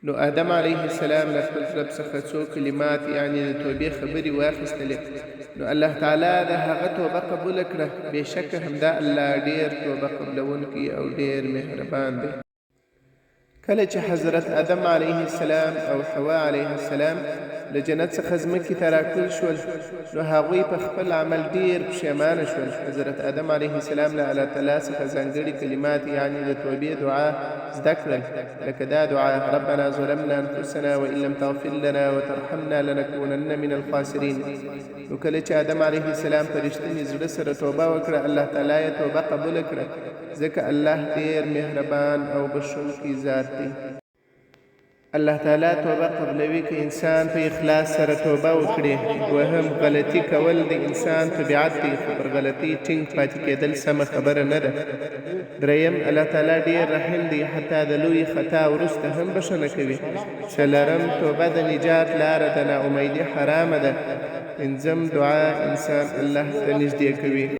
نو آدم علیه السلام له خپل رب څخه څو کلمات یعنې د توبې خبرې واخیستلې. نو الله تعالی د هغه توبه قبوله کړه. بېشکه همدا الله ډېر توبه قبلونکی او ډېر مهربان دی. کله چې حضرت آدم علیه السلام او حوا علیه السلام له جنت څخه ځمکې ته راکوز شول، نو هغوی په خپل عمل ډېر پښیمانه شول. حضرت آدم علیه السلام له الله تعالی څخه ځانګړي کلمات یعنې د توبې دعا زده کړل، لکه دا دعا: ربنا ظلمنا انفسنا وان لم تغفر لنا وترحمنا لنکونن من الخاسرین. نو کله چې آدم علیه السلام په رښتیني زړه سره توبه وکړه، الله تعالی یې توبه قبوله کړه، ځکه الله ډېر مهربان او بښونکی ذات دی. الله تعالی توبه قبلوي که انسان په اخلاص سره توبه وکړي. دوهم، غلطي کول د انسان طبیعت دی، خو پر غلطۍ ټینګ پاتې کېدل سمه خبره نه ده. دریم، الله تعالی ډېر رحیم دی، حتی د لوی خطا وروسته هم بښنه کوي. څلورم، توبه د نجات لاره ده، ناامیدي حرامه ده. پنځم، دعا انسان الله ته نږدې کوي.